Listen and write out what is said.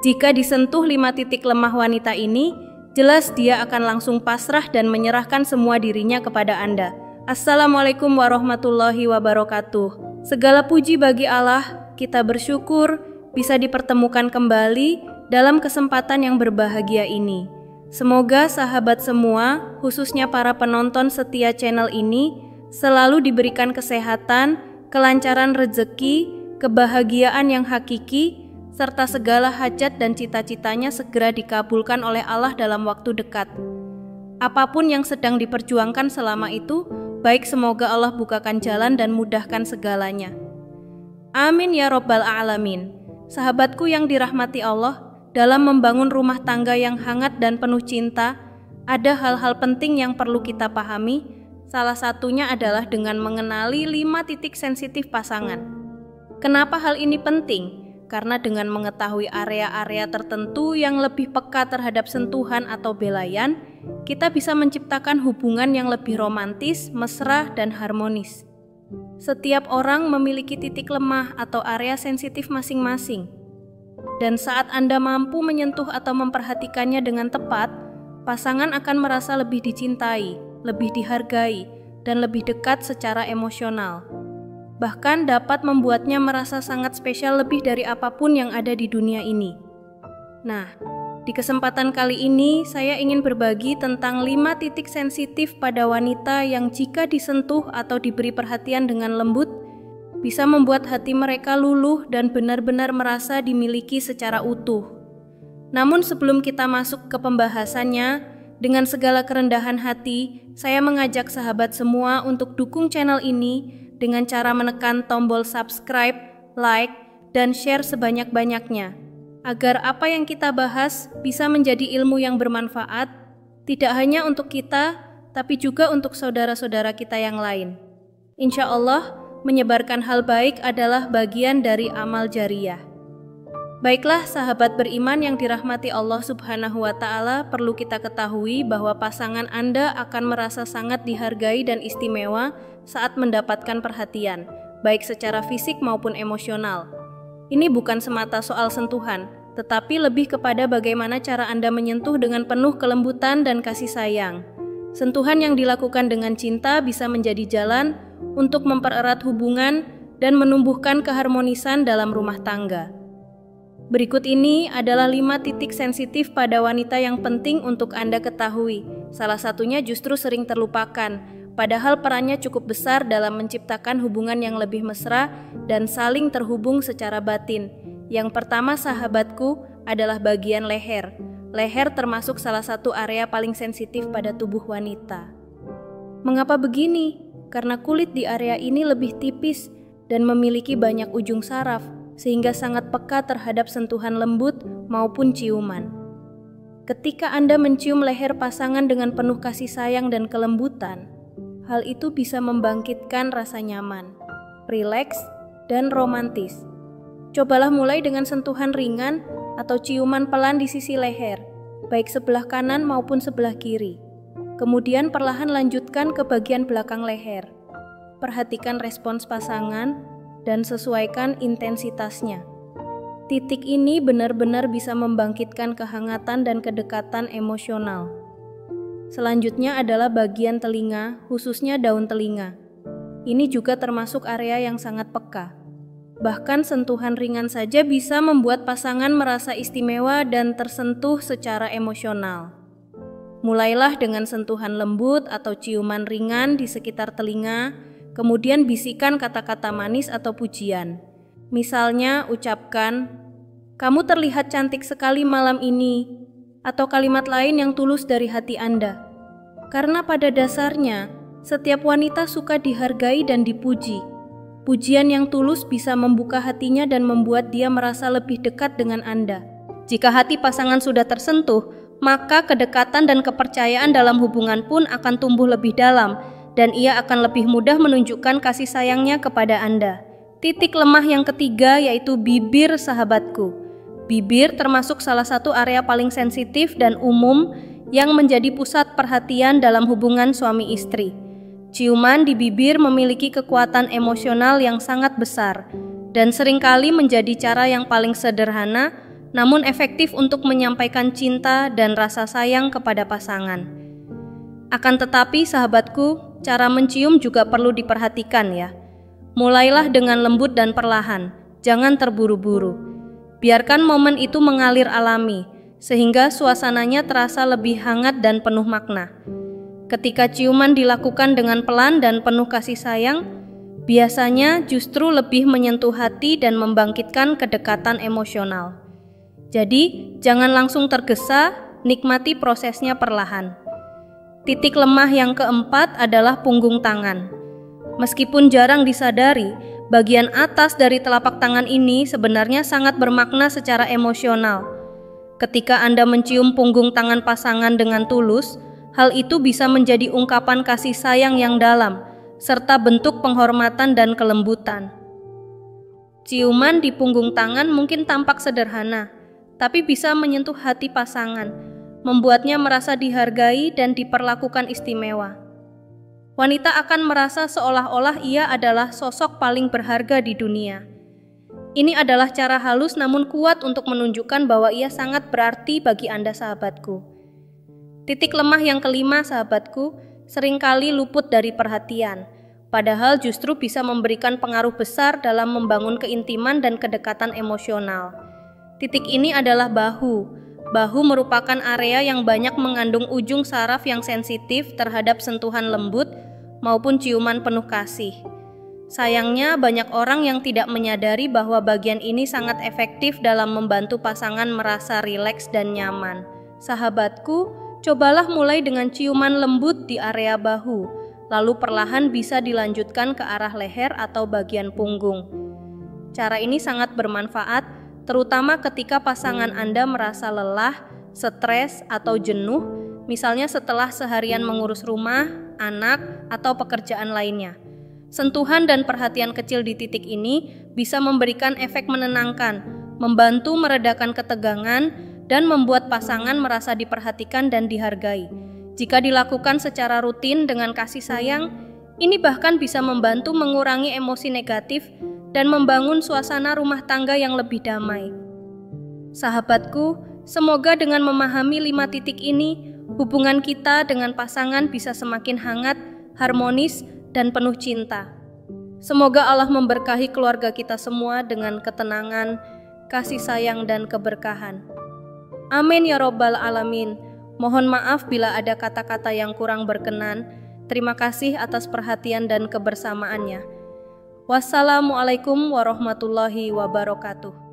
Jika disentuh 5 titik lemah wanita ini, jelas dia akan langsung pasrah dan menyerahkan semua dirinya kepada Anda. Assalamualaikum warahmatullahi wabarakatuh. Segala puji bagi Allah, kita bersyukur bisa dipertemukan kembali dalam kesempatan yang berbahagia ini. Semoga sahabat semua, khususnya para penonton setia channel ini, selalu diberikan kesehatan, kelancaran rezeki, kebahagiaan yang hakiki, serta segala hajat dan cita-citanya segera dikabulkan oleh Allah dalam waktu dekat. Apapun yang sedang diperjuangkan selama itu, baik semoga Allah bukakan jalan dan mudahkan segalanya. Amin ya Rabbal Alamin. Sahabatku yang dirahmati Allah, dalam membangun rumah tangga yang hangat dan penuh cinta, ada hal-hal penting yang perlu kita pahami. Salah satunya adalah dengan mengenali 5 titik sensitif pasangan. Kenapa hal ini penting? Karena dengan mengetahui area-area tertentu yang lebih peka terhadap sentuhan atau belayan, kita bisa menciptakan hubungan yang lebih romantis, mesra, dan harmonis. Setiap orang memiliki titik lemah atau area sensitif masing-masing. Dan saat Anda mampu menyentuh atau memperhatikannya dengan tepat, pasangan akan merasa lebih dicintai, lebih dihargai, dan lebih dekat secara emosional. Bahkan dapat membuatnya merasa sangat spesial lebih dari apapun yang ada di dunia ini. Nah, di kesempatan kali ini saya ingin berbagi tentang 5 titik sensitif pada wanita yang jika disentuh atau diberi perhatian dengan lembut, bisa membuat hati mereka luluh dan benar-benar merasa dimiliki secara utuh. Namun sebelum kita masuk ke pembahasannya, dengan segala kerendahan hati, saya mengajak sahabat semua untuk dukung channel ini dengan cara menekan tombol subscribe, like, dan share sebanyak-banyaknya, agar apa yang kita bahas bisa menjadi ilmu yang bermanfaat, tidak hanya untuk kita, tapi juga untuk saudara-saudara kita yang lain. Insya Allah, menyebarkan hal baik adalah bagian dari amal jariyah. Baiklah sahabat beriman yang dirahmati Allah Subhanahu wa Ta'ala, perlu kita ketahui bahwa pasangan Anda akan merasa sangat dihargai dan istimewa saat mendapatkan perhatian, baik secara fisik maupun emosional. Ini bukan semata soal sentuhan, tetapi lebih kepada bagaimana cara Anda menyentuh dengan penuh kelembutan dan kasih sayang. Sentuhan yang dilakukan dengan cinta bisa menjadi jalan untuk mempererat hubungan dan menumbuhkan keharmonisan dalam rumah tangga. Berikut ini adalah 5 titik sensitif pada wanita yang penting untuk Anda ketahui. Salah satunya justru sering terlupakan, padahal perannya cukup besar dalam menciptakan hubungan yang lebih mesra dan saling terhubung secara batin. Yang pertama sahabatku adalah bagian leher. Leher termasuk salah satu area paling sensitif pada tubuh wanita. Mengapa begini? Karena kulit di area ini lebih tipis dan memiliki banyak ujung saraf, sehingga sangat peka terhadap sentuhan lembut maupun ciuman. Ketika Anda mencium leher pasangan dengan penuh kasih sayang dan kelembutan, hal itu bisa membangkitkan rasa nyaman, rileks, dan romantis. Cobalah mulai dengan sentuhan ringan atau ciuman pelan di sisi leher, baik sebelah kanan maupun sebelah kiri. Kemudian perlahan lanjutkan ke bagian belakang leher. Perhatikan respons pasangan dan sesuaikan intensitasnya. Titik ini benar-benar bisa membangkitkan kehangatan dan kedekatan emosional. Selanjutnya adalah bagian telinga, khususnya daun telinga. Ini juga termasuk area yang sangat peka. Bahkan sentuhan ringan saja bisa membuat pasangan merasa istimewa dan tersentuh secara emosional. Mulailah dengan sentuhan lembut atau ciuman ringan di sekitar telinga, kemudian bisikan kata-kata manis atau pujian. Misalnya ucapkan, "Kamu terlihat cantik sekali malam ini," atau kalimat lain yang tulus dari hati Anda. Karena pada dasarnya, setiap wanita suka dihargai dan dipuji. Pujian yang tulus bisa membuka hatinya dan membuat dia merasa lebih dekat dengan Anda. Jika hati pasangan sudah tersentuh, maka kedekatan dan kepercayaan dalam hubungan pun akan tumbuh lebih dalam, dan ia akan lebih mudah menunjukkan kasih sayangnya kepada Anda. Titik lemah yang ketiga yaitu bibir sahabatku. Bibir termasuk salah satu area paling sensitif dan umum yang menjadi pusat perhatian dalam hubungan suami istri. Ciuman di bibir memiliki kekuatan emosional yang sangat besar dan seringkali menjadi cara yang paling sederhana namun efektif untuk menyampaikan cinta dan rasa sayang kepada pasangan. Akan tetapi sahabatku, cara mencium juga perlu diperhatikan ya. Mulailah dengan lembut dan perlahan, jangan terburu-buru. Biarkan momen itu mengalir alami, sehingga suasananya terasa lebih hangat dan penuh makna. Ketika ciuman dilakukan dengan pelan dan penuh kasih sayang, biasanya justru lebih menyentuh hati dan membangkitkan kedekatan emosional. Jadi, jangan langsung tergesa, nikmati prosesnya perlahan. Titik lemah yang keempat adalah punggung tangan. Meskipun jarang disadari, bagian atas dari telapak tangan ini sebenarnya sangat bermakna secara emosional. Ketika Anda mencium punggung tangan pasangan dengan tulus, hal itu bisa menjadi ungkapan kasih sayang yang dalam, serta bentuk penghormatan dan kelembutan. Ciuman di punggung tangan mungkin tampak sederhana, tapi bisa menyentuh hati pasangan, membuatnya merasa dihargai dan diperlakukan istimewa. Wanita akan merasa seolah-olah ia adalah sosok paling berharga di dunia. Ini adalah cara halus namun kuat untuk menunjukkan bahwa ia sangat berarti bagi Anda, sahabatku. Titik lemah yang kelima, sahabatku, seringkali luput dari perhatian, padahal justru bisa memberikan pengaruh besar dalam membangun keintiman dan kedekatan emosional. Titik ini adalah bahu. Bahu merupakan area yang banyak mengandung ujung saraf yang sensitif terhadap sentuhan lembut maupun ciuman penuh kasih. Sayangnya, banyak orang yang tidak menyadari bahwa bagian ini sangat efektif dalam membantu pasangan merasa rileks dan nyaman. Sahabatku, cobalah mulai dengan ciuman lembut di area bahu, lalu perlahan bisa dilanjutkan ke arah leher atau bagian punggung. Cara ini sangat bermanfaat, terutama ketika pasangan Anda merasa lelah, stres, atau jenuh, misalnya setelah seharian mengurus rumah, anak, atau pekerjaan lainnya. Sentuhan dan perhatian kecil di titik ini bisa memberikan efek menenangkan, membantu meredakan ketegangan, dan membuat pasangan merasa diperhatikan dan dihargai. Jika dilakukan secara rutin dengan kasih sayang, ini bahkan bisa membantu mengurangi emosi negatif dan membangun suasana rumah tangga yang lebih damai. Sahabatku, semoga dengan memahami 5 titik ini, hubungan kita dengan pasangan bisa semakin hangat, harmonis, dan penuh cinta. Semoga Allah memberkahi keluarga kita semua dengan ketenangan, kasih sayang, dan keberkahan. Amin ya Rabbal Alamin. Mohon maaf bila ada kata-kata yang kurang berkenan. Terima kasih atas perhatian dan kebersamaannya. Wassalamualaikum warahmatullahi wabarakatuh.